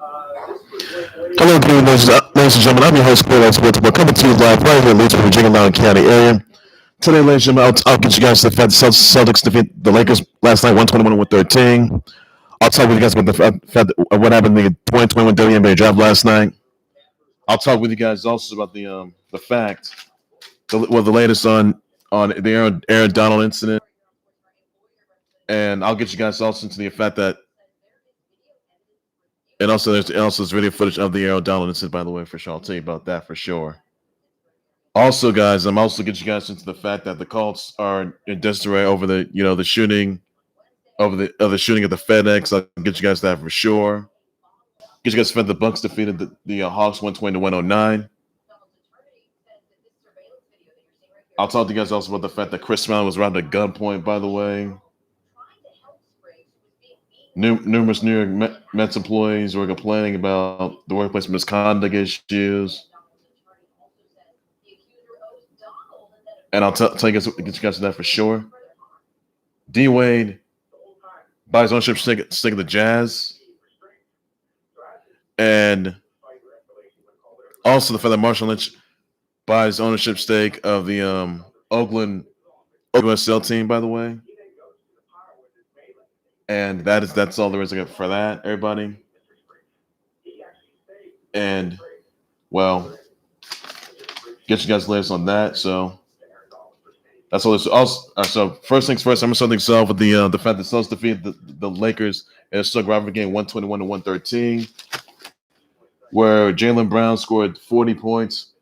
Hello, good ladies and gentlemen. I'm your host, Kuier Sportsbook, coming to you live right here in Lynx, Virginia, Loudoun County area. Today, ladies and gentlemen, I'll get you guys to the fact the Celtics defeat the Lakers last night, 121-113. I'll talk with you guys about what happened in the 2021 WNBA Draft last night. I'll talk with you guys also about the fact, the latest on the Aaron Donald incident, and I'll get you guys also into the fact that. And also, there's video footage of the Aaron Donald incident, by the way, for sure. I'll tell you about that for sure. Also, guys, I'm also get you guys into the fact that the Colts are in disarray over the shooting over the shooting at the FedEx. I'll get you guys that for sure. Get you guys the Bucks defeated the Hawks 120-109. I'll talk to you guys also about the fact that Chris Smiley was robbed at gunpoint, by the way. Numerous New York Mets employees were complaining about the workplace misconduct issues. And I'll tell you guys, get you guys to that for sure. D Wade buys ownership stake of the Jazz. And also the fact that Marshall Lynch buys ownership stake of the Oakland STL team, by the way. And that's all there is for that, everybody. And well, get you guys latest on that. So that's all. So first things first, I'm gonna start things off with the fact that Celtics defeated the Lakers in a Stuck rivalry game 121-113, where Jaylen Brown scored 40 points,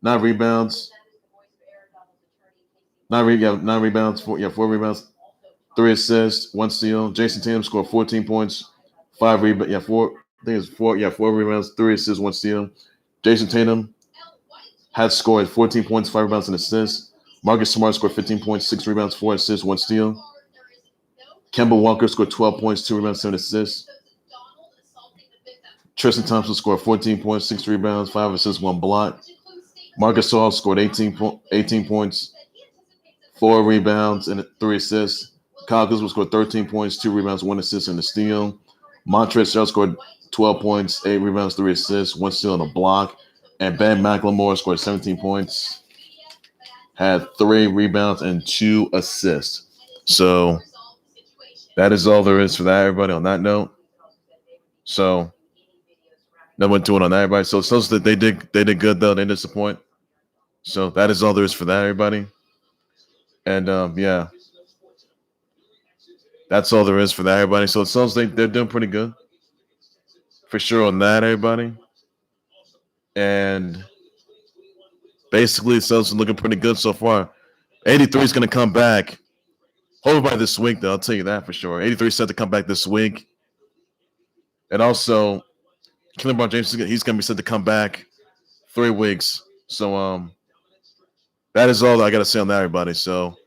9 rebounds, 4 rebounds, 3 assists, 1 steal. Jayson Tatum scored 14 points, 4 rebounds, 3 assists, 1 steal. Jayson Tatum had scored 14 points, 5 rebounds, and assists. Marcus Smart scored 15 points, 6 rebounds, 4 assists, 1 steal. Kemba Walker scored 12 points, 2 rebounds, 7 assists. Tristan Thompson scored 14 points, 6 rebounds, 5 assists, 1 block. Marc Gasol scored 18 points, 4 rebounds, and 3 assists. Kuzma scored 13 points, 2 rebounds, 1 assist, and a steal. Montrezl Harrell scored 12 points, 8 rebounds, 3 assists, 1 steal, and a block. And Ben McLemore scored 17 points, had 3 rebounds, and 2 assists. So that is all there is for that, everybody, on that note. So no one doing on that, everybody. So that they did good, though. They didn't disappoint. So that is all there is for that, everybody. And yeah. That's all there is for that, everybody. So it sounds like they're doing pretty good. For sure on that, everybody. And basically, it sounds looking pretty good so far. 83 is going to come back. Hopefully by this week, though. I'll tell you that for sure. 83 is set to come back this week. And also, LeBron James, he's going to be set to come back 3 weeks. So that is all that I got to say on that, everybody. So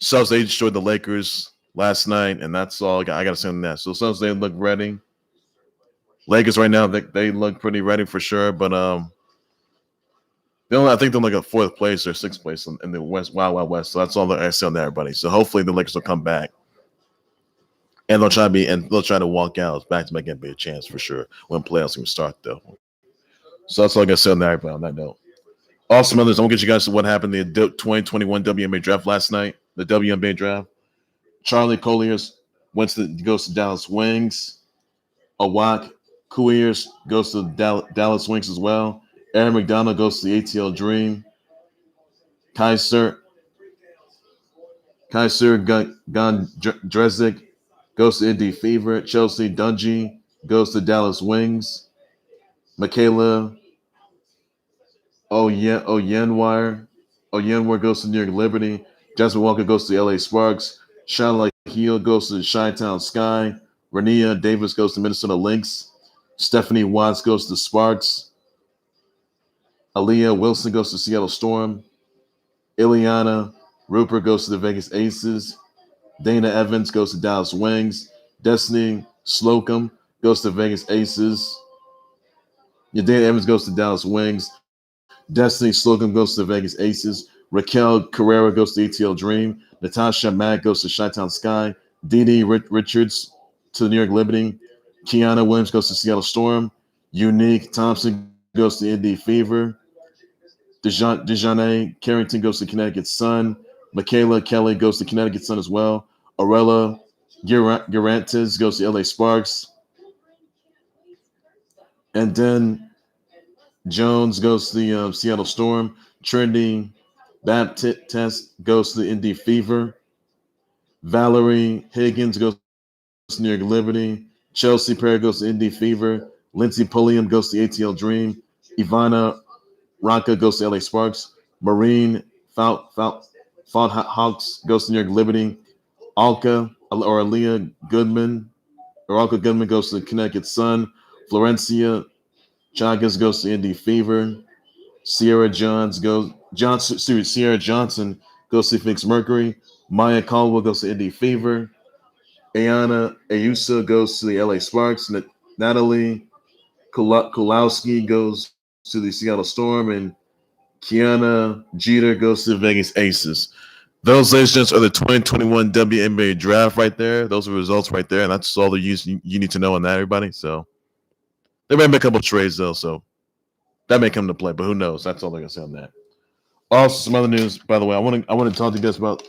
they destroyed the Lakers last night, and that's all I got to say on that. So they look ready. Lakers right now, they look pretty ready for sure, but I think they're like a 4th place or 6th place in the Wild West. So that's all that I say on that, everybody. So hopefully the Lakers will come back, and they'll try to walk out back-to-back NBA chance for sure when playoffs even start, though. So that's all I got to say on that, everybody. On that note, awesome others. I'm gonna get you guys to what happened in the 2021 WNBA Draft last night. The WNBA Draft. Charli Collier goes to Dallas Wings. Awak Kuier goes to Dallas Wings as well. Aaron McDonald goes to the ATL Dream. Kysre Gondrezick goes to Indy Fever. Chelsea Dungee goes to Dallas Wings. Michaela Onyenwere goes to New York Liberty. Jasmine Walker goes to the LA Sparks. Shyla goes to Chi-Town Sky. Rennia Davis goes to Minnesota Lynx. Stephanie Watts goes to Sparks. Aaliyah Wilson goes to Seattle Storm. Iliana Rupert goes to the Vegas Aces. Dana Evans goes to Dallas Wings. Destiny Slocum goes to Vegas Aces. Dana Evans goes to Dallas Wings. Destiny Slocum goes to the Vegas Aces. Raquel Carrera goes to ATL Dream. Natasha Mack goes to Chi-Town Sky. Dee Richards to the New York Liberty. Kiana Williams goes to Seattle Storm. Unique Thompson goes to Indy Fever. Dejanay Carrington goes to Connecticut Sun. Michaela Kelly goes to Connecticut Sun as well. Arella Garantes goes to LA Sparks. And then Jones goes to the Seattle Storm. Trinity Baptiste goes to the Indy Fever. Valerie Higgins goes to New York Liberty. Chelsea Perry goes to Indy Fever. Lindsey Pulliam goes to ATL Dream. Ivana Ranka goes to LA Sparks. Marine Hawks goes to New York Liberty. Aaliyah Goodman goes to Connecticut Sun. Florencia Chagas goes to Indy Fever. Sierra Johnson goes to Phoenix Mercury. Maya Caldwell goes to Indy Fever. Ayana Ayusa goes to the LA Sparks. Natalie Kulowski goes to the Seattle Storm, and Kiana Jeter goes to the Vegas Aces. Those, ladies and gents, are the 2021 WNBA Draft right there. Those are the results right there, and that's all the you need to know on that, everybody. So they may make a couple of trades, though, so that may come to play, but who knows? That's all I can say on that. Also, some other news, by the way. I want to talk to you guys about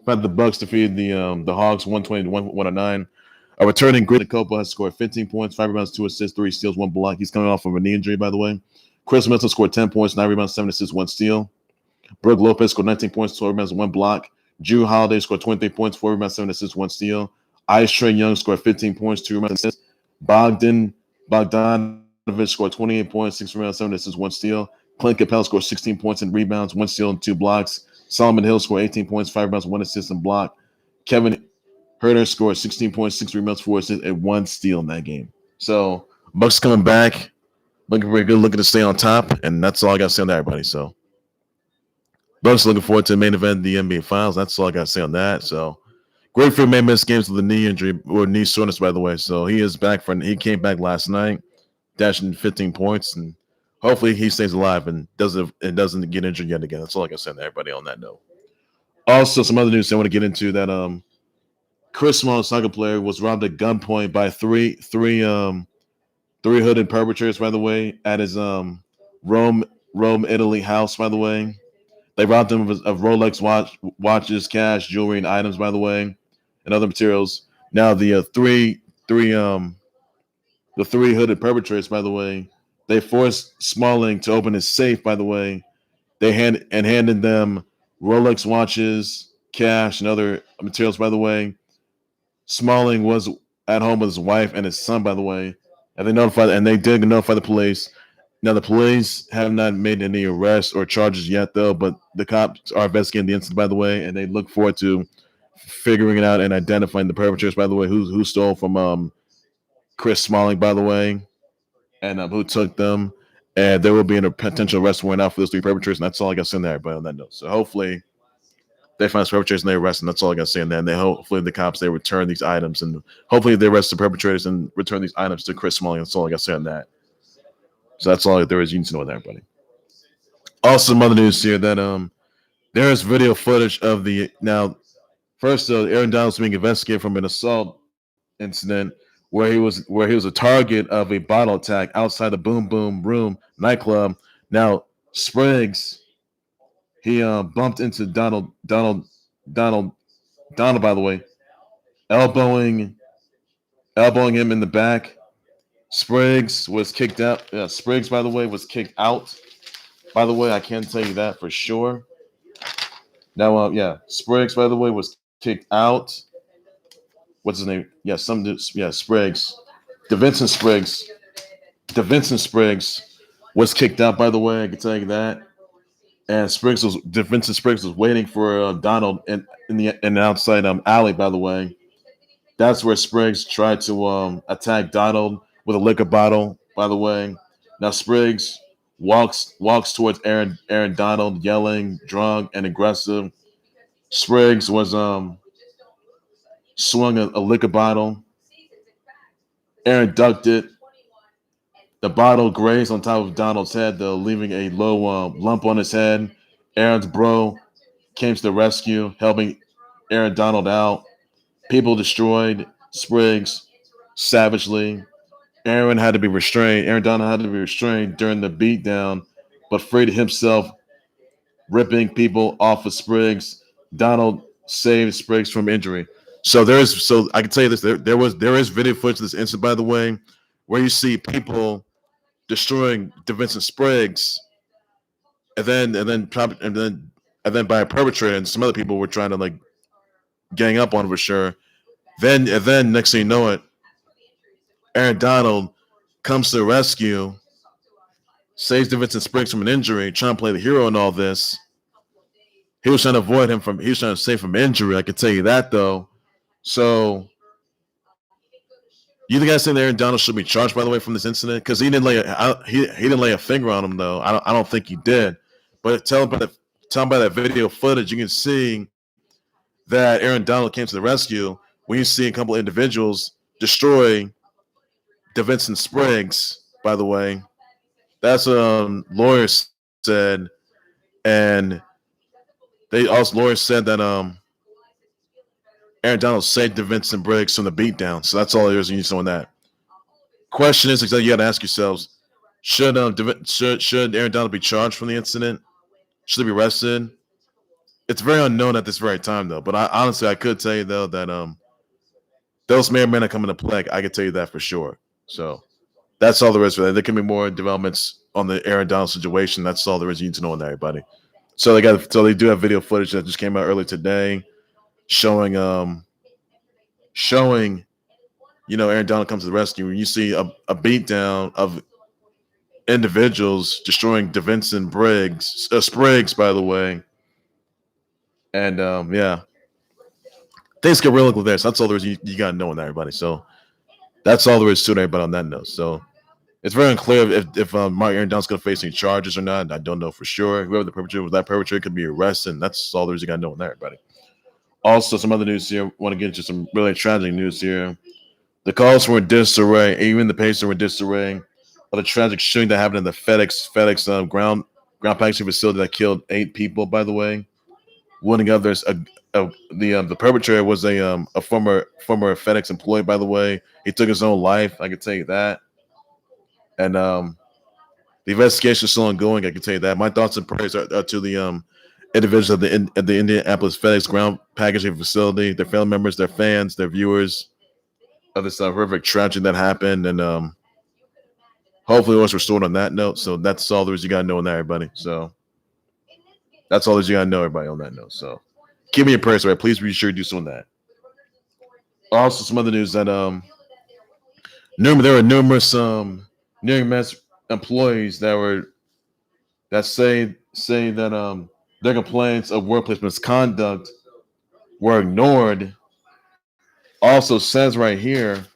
the Bucks defeated the Hawks 120-109. A returning Grayson Copa has scored 15 points, 5 rebounds, 2 assists, 3 steals, 1 block. He's coming off of a knee injury, by the way. Chris Middleton scored 10 points, 9 rebounds, 7 assists, 1 steal. Brooke Lopez scored 19 points, 12 rebounds, 1 block. Drew Holiday scored 23 points, 4 rebounds, 7 assists, 1 steal. Ice Trae Young scored 15 points, 2 rebounds, 7 assists. Bogdanovich scored 28 points, 6 rebounds, 7 assists, 1 steal. Clint Capella scored 16 points and rebounds, 1 steal and 2 blocks. Solomon Hill scored 18 points, 5 rebounds, 1 assist and block. Kevin Herter scored 16 points, 6 rebounds, 4 assists, and 1 steal in that game. So Bucks coming back, looking very good, looking to stay on top, and that's all I got to say on that, everybody. So Bucks looking forward to the main event, the NBA Finals. That's all I got to say on that. So Grapefruit may miss games with the knee injury or knee soreness, by the way. So he is back he came back last night, dashing 15 points, and hopefully he stays alive and doesn't get injured yet again. That's all I got to say on that, everybody, on that note. Also, some other news I want to get into that Chris Small, soccer player, was robbed at gunpoint by three hooded perpetrators, by the way, at his Rome, Italy house, by the way. They robbed him of Rolex watches, cash, jewelry, and items, by the way, and other materials. Now the three hooded perpetrators, by the way, they forced Smalling to open his safe, by the way. They handed them Rolex watches, cash, and other materials, by the way. Smalling was at home with his wife and his son, by the way, and they did notify the police. Now, the police have not made any arrests or charges yet, though, but the cops are investigating the incident, by the way, and they look forward to figuring it out and identifying the perpetrators, by the way, who stole from Chris Smalling, by the way, and who took them. And there will be a potential arrest warrant out for those 3 perpetrators, and that's all I got to say in there, but on that note. So hopefully they find the perpetrators and they arrest them. That's all I got to say in there. And hopefully the cops, they return these items, and hopefully they arrest the perpetrators and return these items to Chris Smalling. That's all I got to say on that. So that's all there is. You need to know that, everybody. Also, some other news here that there is video footage of first Aaron Donald's being investigated from an assault incident where he was a target of a bottle attack outside the Boom Boom Room nightclub. Now Spriggs, he bumped into Donald, by the way, elbowing him in the back. Spriggs was kicked out. Yeah, Spriggs, by the way, was kicked out. By the way, I can tell you that for sure. Now, Spriggs, by the way, was kicked out. What's his name? Yeah, Spriggs. DeVincent Spriggs was kicked out, by the way. I can tell you that. And DeVincent Spriggs was waiting for Donald in the outside alley, by the way. That's where Spriggs tried to attack Donald with a liquor bottle, by the way. Now Spriggs walks towards Aaron Donald, yelling, drunk, and aggressive. Spriggs was swung a liquor bottle. Aaron ducked it. The bottle grazed on top of Donald's head, though, leaving a low lump on his head. Aaron's bro came to the rescue, helping Aaron Donald out. People destroyed Spriggs. savagely. Aaron had to be restrained. Aaron Donald had to be restrained during the beatdown, but freed himself, ripping people off of Spriggs. Donald saved Spriggs from injury. So I can tell you this. There is video footage of this incident, by the way, where you see people destroying DeVincent Spriggs, and then by a perpetrator, and some other people were trying to like gang up on him for sure. Then next thing you know it, Aaron Donald comes to the rescue, saves DeVincent Spriggs from an injury, trying to play the hero in all this. He was trying to avoid him from. He was trying to save from injury. I can tell you that though. So, you think that Aaron Donald should be charged, by the way, from this incident? Because he didn't lay a finger on him though. I don't think he did. But tell him by that video footage, you can see that Aaron Donald came to the rescue. When you see a couple of individuals destroy DeVincent Spriggs, by the way, that's what lawyers said, and lawyers said that Aaron Donald saved DeVincent Spriggs from the beatdown. So that's all there is you need to know on that. Question is, you got to ask yourselves: should Aaron Donald be charged from the incident? Should he be arrested? It's very unknown at this very time, though. But honestly, I could tell you though that those may or may not come into play. I can tell you that for sure. So that's all there is for that. There can be more developments on the Aaron Donald situation. That's all there is you need to know on that, everybody. So they do have video footage that just came out earlier today, showing Aaron Donald comes to the rescue. And you see a beatdown of individuals destroying DeVincent Spriggs, by the way. And things get real with this. That's all there is. You got to know on that, everybody. So that's all there is to it, everybody, on that note. So it's very unclear if Aaron Donald's going to face any charges or not. I don't know for sure. Whoever the perpetrator was, that perpetrator could be arrested. And that's all there is. You got to know on that, everybody. Also, some other news here. I want to get into some really tragic news here. The calls were in disarray. Even the Pacers were in disarray of the tragic shooting that happened in the FedEx ground packaging facility that killed 8 people, by the way. One of the others, the perpetrator was a former FedEx employee, by the way. He took his own life. I can tell you that. And the investigation is still ongoing. I can tell you that. My thoughts and prayers are to the individuals at the Indianapolis FedEx ground packaging facility, their family members, their fans, their viewers of this horrific tragedy that happened. And hopefully it was restored on that note. So that's all there is you got to know on that, everybody. So that's all that you got to know, everybody, on that note. So keep me in prayers, right? Please be sure to do so on that. Also, some other news that there were numerous New York Mets employees that say that their complaints of workplace misconduct were ignored. Also says right here,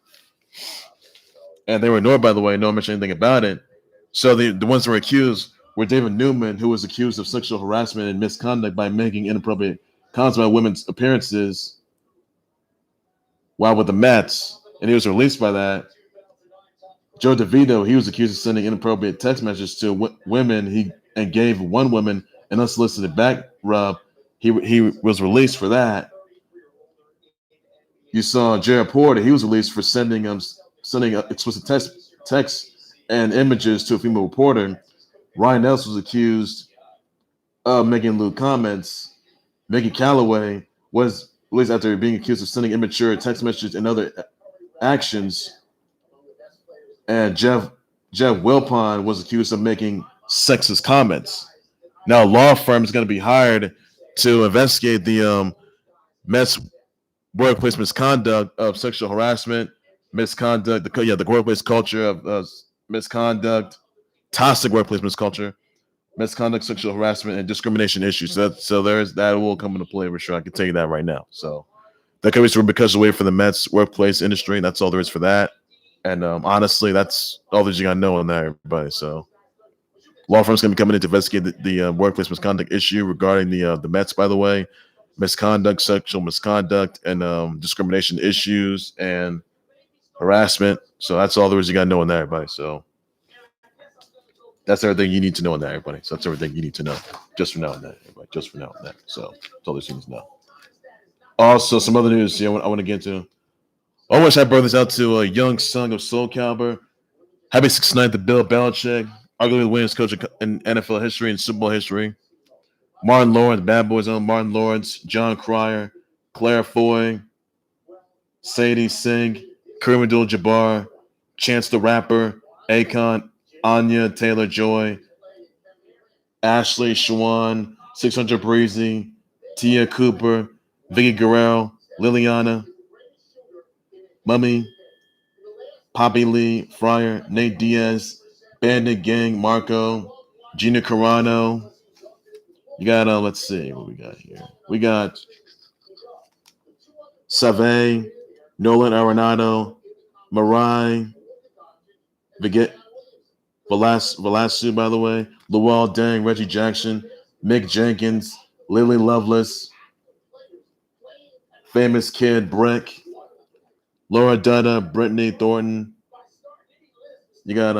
and they were ignored, by the way, no one mentioned anything about it. So the ones that were accused were David Newman, who was accused of sexual harassment and misconduct by making inappropriate comments about women's appearances while with the Mets, and he was released by that. Joe DeVito, he was accused of sending inappropriate text messages to women and gave one woman an unsolicited back rub. He was released for that. You saw Jared Porter, he was released for sending explicit text and images to a female reporter. Ryan Nelson was accused of making lewd comments. Megan Calloway was released after being accused of sending immature text messages and other actions. And Jeff Wilpon was accused of making sexist comments. Now, a law firm is going to be hired to investigate the Mets workplace misconduct of sexual harassment, misconduct, the workplace culture of misconduct, toxic workplace misconduct, sexual harassment, and discrimination issues. So that will come into play for sure. I can tell you that right now. So that could be some repercussions away for the Mets workplace industry. And that's all there is for that. And honestly, that's all that you got to know on that, everybody. So law firms going to be coming in to investigate the workplace misconduct issue regarding the Mets, by the way. Misconduct, sexual misconduct, and discrimination issues and harassment. So that's all there is you got to know on that, everybody. So that's everything you need to know on that, everybody. So that's everything you need to know just for now on that, everybody. Just for now on that. So that's all there's you need to know. Also, some other news here I want to get into. I wish happy birthdays out to a young son of Soul Calibur. Happy 69th to Bill Belichick, arguably the winningest coach in NFL history and Super Bowl history. Martin Lawrence, Bad Boys own Martin Lawrence, John Cryer, Claire Foy, Sadie Singh, Kareem Abdul-Jabbar, Chance the Rapper, Akon, Anya Taylor-Joy, Ashley Schwann, 600 Breezy, Tia Cooper, Vicky Guerrero, Liliana, Mummy, Poppy Lee, Fryer, Nate Diaz, Bandit Gang, Marco, Gina Carano. You got, let's see what we got here. We got Save, Nolan Arenado, Marai, Valasu, by the way, Luol Deng, Reggie Jackson, Mick Jenkins, Lily Lovelace, Famous Kid, Brick, Laura Dutta, Brittany Thornton. You got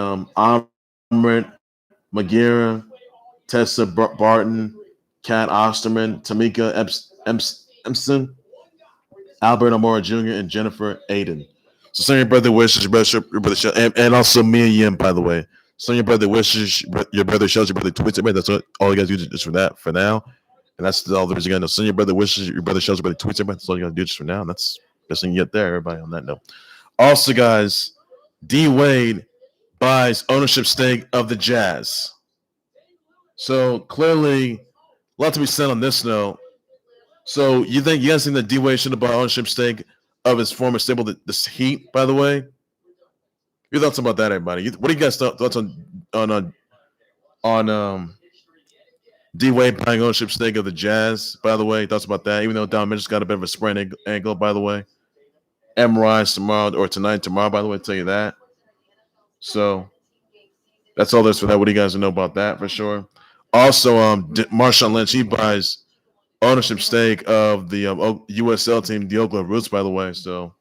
Amrit, Magira, Tessa Barton, Kat Osterman, Tamika Empson, Albert Amora Jr., and Jennifer Aiden. So send your birthday wishes, your brother show, and also Mia Yim, by the way. Send your birthday wishes, your brother shows, your brother tweets. That's what all you guys do just for that for now. And that's all there's going to send your brother wishes, your brother shows, your brother tweets. That's all you got to do just for now. And that's best thing you get there, everybody, on that note. Also, guys, D Wade buys ownership stake of the Jazz. So clearly, a lot to be said on this note. So you guys think that D Wade should have bought ownership stake of his former stable, the Heat? By the way, your thoughts about that, everybody? What do you guys thoughts on D Wade buying ownership stake of the Jazz? By the way, thoughts about that? Even though Don Mitchell's got a bit of a sprained ankle, by the way. MRIs tomorrow or tomorrow, by the way, I'll tell you that. So that's all there's for that. What do you guys know about that for sure? Also, Marshawn Lynch, he buys ownership stake of the USL team, the Oakland Roots, by the way. So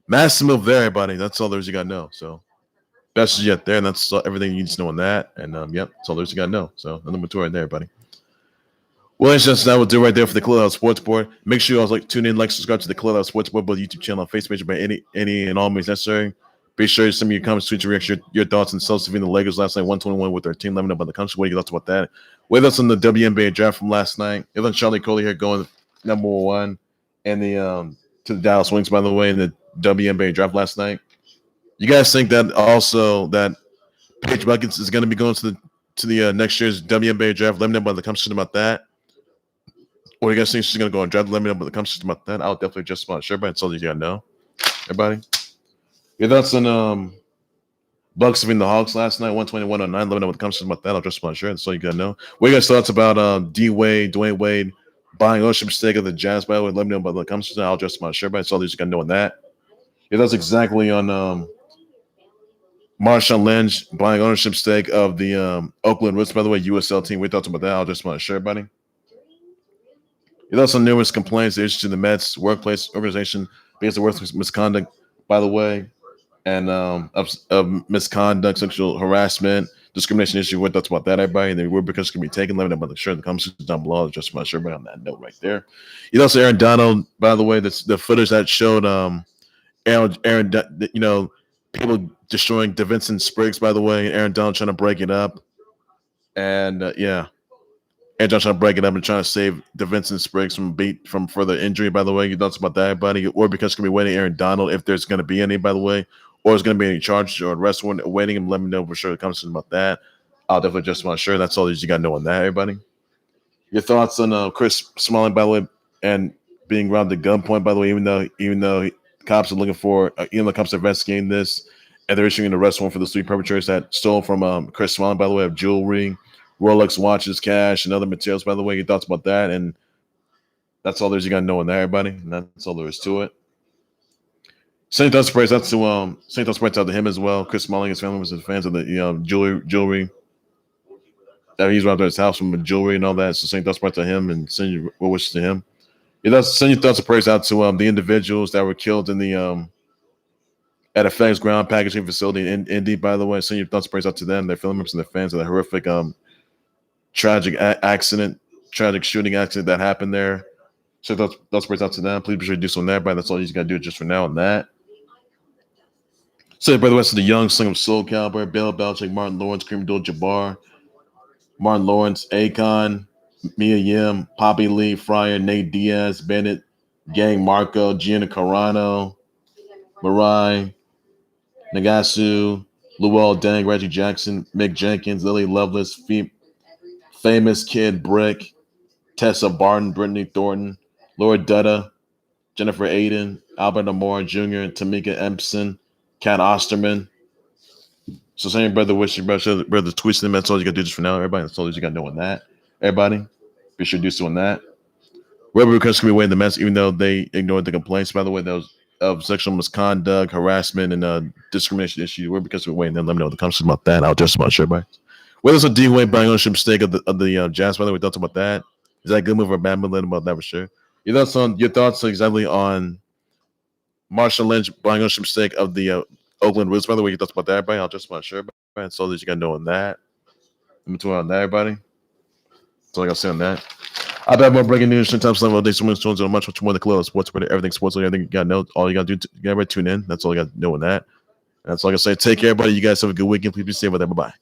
massive move there, everybody. That's all there's you got to know. So best is yet there, and that's everything you need to know on that. And yep, that's all there's you got to know. So number 2 right there, everybody. Well, that's just that will do right there for the Clubhouse Sports Board. Make sure you all tune in, subscribe to the Clubhouse Sports Board, both YouTube channel and Facebook page by any and all means necessary. Be sure to send me your comments, tweets, your reaction, your thoughts, and Celtics defeating the Lakers last night, 121 with their team. Let me know about the country. What do you thoughts about that? With us on the WNBA draft from last night. It was Charli Collier here going number 1 and the to the Dallas Wings, by the way, in the WNBA draft last night. You guys think that also that Paige Buckets is going to be going to the next year's WNBA draft? Let me know about the conversation about that. Or you guys think she's going to go and draft? Let me know about the conversation about that. I'll definitely just about sure, but it's all you got to know. Everybody? Your thoughts on Bucks beating the Hawks last night, 121-09. Let me know what the conversation about that. I'll just about sure. That's all you got to know. What you guys thoughts about Dwayne Wade buying ownership stake of the Jazz? By the way, let me know about the conversation. I'll just about sure, but it's all you got to know on that. Yeah, that's exactly on Marshawn Lynch buying ownership stake of the Oakland Roots, by the way, USL team. We thoughts about that. I'll just want to share, buddy. There's also numerous complaints issued to the Mets workplace organization because of workplace misconduct, by the way, and of misconduct, sexual harassment, discrimination issue. What thoughts about that, everybody? And the repercussions can be taken. Let me know about the shirt in the comments down below. I'll just want to share everybody on that note right there. Also Aaron Donald, by the way, that's the footage that showed Aaron, people destroying DeVinson Spriggs, by the way, and Aaron Donald trying to break it up. And Aaron Donald trying to break it up and trying to save DeVinson Spriggs from further injury, by the way. You thoughts about that, everybody? Or because it's going to be waiting Aaron Donald, if there's going to be any, by the way, or there's going to be any charges or arrest warrant awaiting him. Let me know for sure the conversation about that. I'll definitely just want to share. That's all you got to know on that, everybody. Your thoughts on Chris Smalling, by the way, and being robbed at gunpoint, by the way, even though cops are looking for, the cops are investigating this, and they're issuing an arrest warrant for the 3 perpetrators that stole from Chris Smalling, by the way, of jewelry, Rolex watches, cash, and other materials, by the way. Your thoughts about that? And that's all there's you got to know on that, everybody. And that's all there is to it. Same thoughts praise out to him as well. Chris Smalling, his family was fans of the jewelry. He's robbed at his house from jewelry and all that. So same thoughts praise to him and send your wishes to him. Send your thoughts of praise out to the individuals that were killed in the at a FedEx ground packaging facility in Indy, by the way. Send your thoughts of praise out to them, their family members and their fans of the horrific tragic shooting accident that happened there. So that's breaks out to them. Please be sure to do so on that, everybody. That's all you got to do just for now on that. So, by the rest of the young sling of Soul Caliber, Bill Belichick, Martin Lawrence, Kareem Abdul-Jabbar, Martin Lawrence, Akon, Mia Yim, Poppy Lee, Fryer, Nate Diaz, Bennett, Gang Marco, Gianna Carano, Marai, Nagasu, Luol Deng, Reggie Jackson, Mick Jenkins, Lily Lovelace, Famous Kid Brick, Tessa Barton, Brittany Thornton, Laura Dutta, Jennifer Aiden, Albert Amore Jr., Tamika Empson, Kat Osterman. So same brother, wish your brother tweets them. That's all you got to do just for now, everybody. That's all you got to know on that. Everybody, be sure to do so on that. Rebel requests can be weighing the mess, even though they ignored the complaints. By the way, that was of sexual misconduct, harassment, and discrimination issues. Rebel requests can be weighing them. Let me know in the comments about that. I'll just about sure, everybody. Whether it's a D-Way buying ownership mistake of the Jazz, by the way, we talked about that. Is that a good move or a bad move? Let them about that for sure. Your thoughts exactly on Marshawn Lynch buying ownership mistake of the Oakland Roots. By the way, you thoughts about that, everybody? I'll just about sure, everybody. That's all that you got to know on that. Let me talk on that, everybody. That's all I got to say on that. I'll have more breaking news. Sometimes level days, so much more than close. Sports, everything sports. Everything you got to know. All you got to do, everybody tune in. That's all you got to know on that. And that's all I got to say. Take care, everybody. You guys have a good weekend. Please be safe with that. Bye bye.